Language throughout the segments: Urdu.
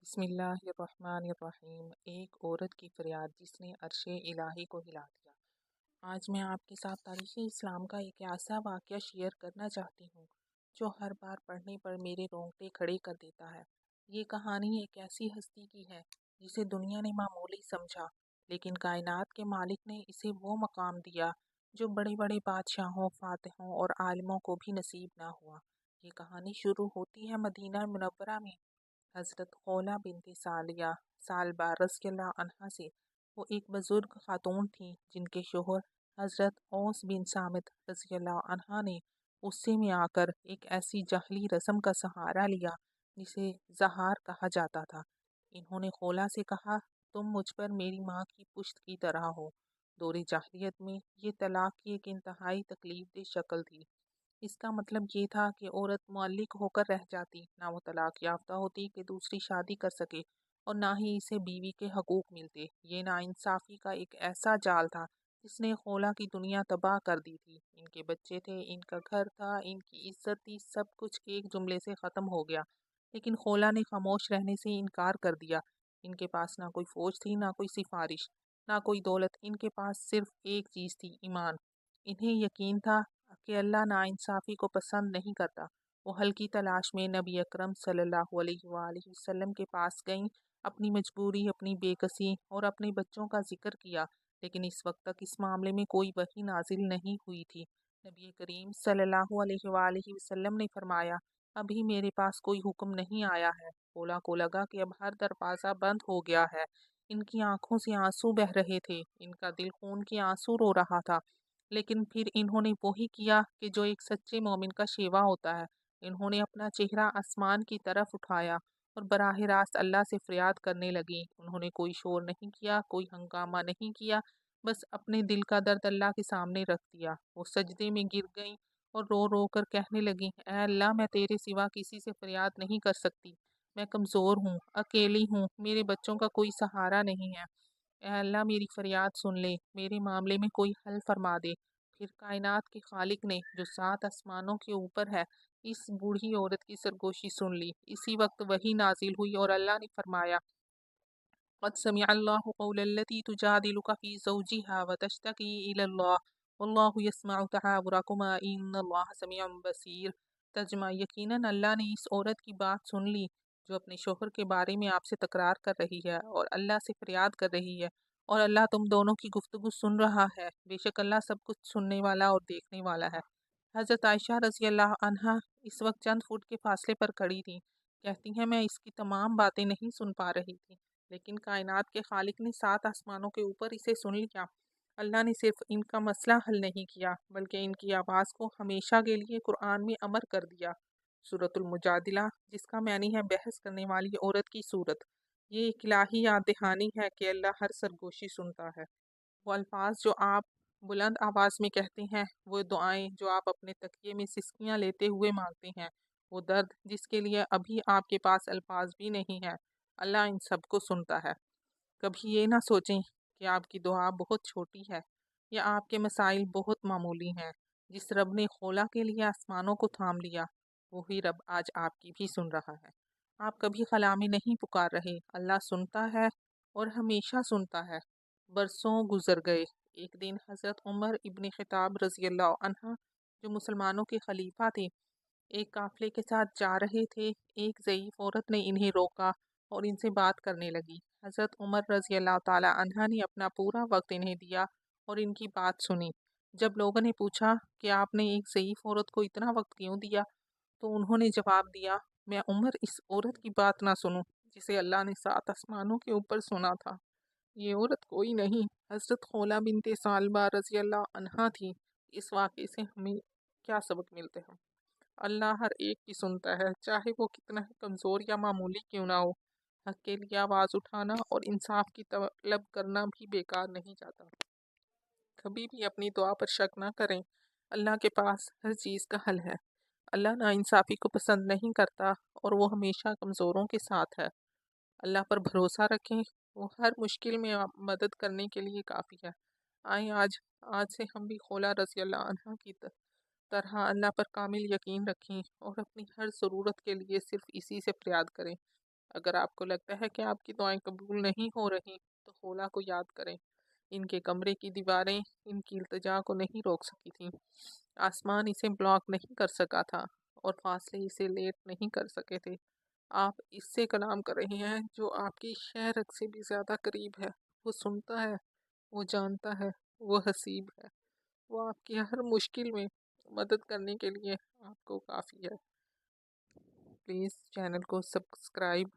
بسم اللہ الرحمن الرحیم۔ ایک عورت کی فریاد جس نے عرش الہی کو ہلا دیا۔ آج میں آپ کے ساتھ تاریخ اسلام کا ایک ایسا واقعہ شیئر کرنا چاہتی ہوں جو ہر بار پڑھنے پر میرے رونگٹے کھڑے کر دیتا ہے۔ یہ کہانی ایک ایسی ہستی کی ہے جسے دنیا نے معمولی سمجھا، لیکن کائنات کے مالک نے اسے وہ مقام دیا جو بڑے بڑے بادشاہوں، فاتحوں اور عالموں کو بھی نصیب نہ ہوا۔ یہ کہانی شروع ہوتی ہے مدینہ منورہ میں، حضرت خولہ بنت سالبہ رضی اللہ عنہا سے۔ وہ ایک بزرگ خاتون تھیں جن کے شوہر حضرت اوس بن صامت رضی اللہ عنہ نے غصے میں آ کر ایک ایسی جاہلی رسم کا سہارا لیا جسے زہار کہا جاتا تھا۔ انہوں نے خولہ سے کہا، تم مجھ پر میری ماں کی پشت کی طرح ہو۔ دور جاہلیت میں یہ طلاق کی ایک انتہائی تکلیف دہ شکل تھی۔ اس کا مطلب یہ تھا کہ عورت معلق ہو کر رہ جاتی، نہ وہ طلاق یافتہ ہوتی کہ دوسری شادی کر سکے، اور نہ ہی اسے بیوی کے حقوق ملتے۔ یہ ناانصافی کا ایک ایسا جال تھا جس نے خولہ کی دنیا تباہ کر دی تھی۔ ان کے بچے تھے، ان کا گھر تھا، ان کی عزت تھی، سب کچھ ایک جملے سے ختم ہو گیا۔ لیکن خولہ نے خاموش رہنے سے انکار کر دیا۔ ان کے پاس نہ کوئی فوج تھی، نہ کوئی سفارش، نہ کوئی دولت، ان کے پاس صرف ایک چیز تھی، ایمان۔ انہیں یقین تھا کہ اللہ ناانصافی کو پسند نہیں کرتا۔ وہ حل کی تلاش میں نبی اکرم صلی اللہ علیہ وآلہ وسلم کے پاس گئیں، اپنی مجبوری، اپنی بے کسی اور اپنے بچوں کا ذکر کیا، لیکن اس وقت تک اس معاملے میں کوئی وحی نازل نہیں ہوئی تھی۔ نبی کریم صلی اللہ علیہ وآلہ وسلم نے فرمایا، ابھی میرے پاس کوئی حکم نہیں آیا ہے۔ خولہ کو لگا کہ اب ہر دروازہ بند ہو گیا ہے۔ ان کی آنکھوں سے آنسو بہہ رہے تھے، ان کا دل خون کے آنسو رو رہا تھا، لیکن پھر انہوں نے وہی کیا کہ جو ایک سچے مومن کا شیوا ہوتا ہے۔ انہوں نے اپنا چہرہ آسمان کی طرف اٹھایا اور براہ راست اللہ سے فریاد کرنے لگیں۔ انہوں نے کوئی شور نہیں کیا، کوئی ہنگامہ نہیں کیا، بس اپنے دل کا درد اللہ کے سامنے رکھ دیا۔ وہ سجدے میں گر گئیں اور رو رو کر کہنے لگیں، اے اللہ، میں تیرے سوا کسی سے فریاد نہیں کر سکتی۔ میں کمزور ہوں، اکیلی ہوں، میرے بچوں کا کوئی سہارا نہیں ہے۔ اے اللہ، میری فریاد سن لے، میرے معاملے میں کوئی حل فرما دے۔ پھر کائنات کے خالق نے، جو 7 آسمانوں کے اوپر ہے، اس بوڑھی عورت کی سرگوشی سن لی۔ اسی وقت وحی نازل ہوئی اور اللہ نے فرمایا، قد سمع اللہ قول التي تجادلك في زوجها وتشتكي إلى الله والله يسمع تحاوركما إن الله سميع بصير۔ ترجمہ، یقیناً اللہ نے اس عورت کی بات سن لی جو اپنے شوہر کے بارے میں آپ سے تکرار کر رہی ہے اور اللہ سے فریاد کر رہی ہے، اور اللہ تم دونوں کی گفتگو سن رہا ہے۔ بے شک اللہ سب کچھ سننے والا اور دیکھنے والا ہے۔ حضرت عائشہ رضی اللہ عنہا اس وقت چند فٹ کے فاصلے پر کھڑی تھیں۔ کہتی ہیں، میں اس کی تمام باتیں نہیں سن پا رہی تھی، لیکن کائنات کے خالق نے 7 آسمانوں کے اوپر اسے سن لیا۔ اللہ نے صرف ان کا مسئلہ حل نہیں کیا، بلکہ ان کی آواز کو ہمیشہ کے لیے قرآن میں امر کر دیا۔ سورۃ المجادلہ، جس کا معنی ہے بحث کرنے والی عورت کی صورت، یہ ایک الہی یاد دہانی ہے کہ اللہ ہر سرگوشی سنتا ہے۔ وہ الفاظ جو آپ بلند آواز میں کہتے ہیں، وہ دعائیں جو آپ اپنے تکیے میں سسکیاں لیتے ہوئے مانگتے ہیں، وہ درد جس کے لیے ابھی آپ کے پاس الفاظ بھی نہیں ہیں، اللہ ان سب کو سنتا ہے۔ کبھی یہ نہ سوچیں کہ آپ کی دعا بہت چھوٹی ہے یا آپ کے مسائل بہت معمولی ہیں۔ جس رب نے خولہ کے لیے آسمانوں کو تھام لیا، وہی رب آج آپ کی بھی سن رہا ہے۔ آپ کبھی خلا میں نہیں پکار رہے، اللہ سنتا ہے اور ہمیشہ سنتا ہے۔ برسوں گزر گئے۔ ایک دن حضرت عمر ابن خطاب رضی اللہ عنہ، جو مسلمانوں کے خلیفہ تھے، ایک قافلے کے ساتھ جا رہے تھے۔ ایک ضعیف عورت نے انہیں روکا اور ان سے بات کرنے لگی۔ حضرت عمر رضی اللہ تعالی عنہ نے اپنا پورا وقت انہیں دیا اور ان کی بات سنی۔ جب لوگوں نے پوچھا کہ آپ نے ایک ضعیف عورت کو اتنا وقت کیوں دیا، تو انہوں نے جواب دیا، میں عمر اس عورت کی بات نہ سنوں جسے اللہ نے 7 آسمانوں کے اوپر سنا تھا۔ یہ عورت کوئی نہیں، حضرت خولہ بنت سالبہ رضی اللہ عنہا تھی۔ اس واقعے سے ہمیں کیا سبق ملتے ہیں؟ اللہ ہر ایک کی سنتا ہے، چاہے وہ کتنا ہی کمزور یا معمولی کیوں نہ ہو۔ حق کے لیے آواز اٹھانا اور انصاف کی طلب کرنا بھی بیکار نہیں جاتا۔ کبھی بھی اپنی دعا پر شک نہ کریں، اللہ کے پاس ہر چیز کا حل ہے۔ اللہ ناانصافی کو پسند نہیں کرتا اور وہ ہمیشہ کمزوروں کے ساتھ ہے۔ اللہ پر بھروسہ رکھیں، وہ ہر مشکل میں مدد کرنے کے لیے کافی ہے۔ آئیں آج سے ہم بھی خولہ رضی اللہ عنہ کی طرح اللہ پر کامل یقین رکھیں اور اپنی ہر ضرورت کے لیے صرف اسی سے فریاد کریں۔ اگر آپ کو لگتا ہے کہ آپ کی دعائیں قبول نہیں ہو رہی تو خولا کو یاد کریں۔ ان کے کمرے کی دیواریں ان کی التجا کو نہیں روک سکی تھیں، آسمان اسے بلاک نہیں کر سکا تھا، اور فاصلے اسے لیٹ نہیں کر سکے تھے۔ آپ اس سے کلام کر رہے ہیں جو آپ کی شہرت سے بھی زیادہ قریب ہے۔ وہ سنتا ہے، وہ جانتا ہے، وہ حسیب ہے، وہ آپ کی ہر مشکل میں مدد کرنے کے لیے آپ کو کافی ہے۔ پلیز چینل کو سبسکرائب،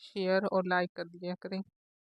شیئر اور لائک کر دیا کریں۔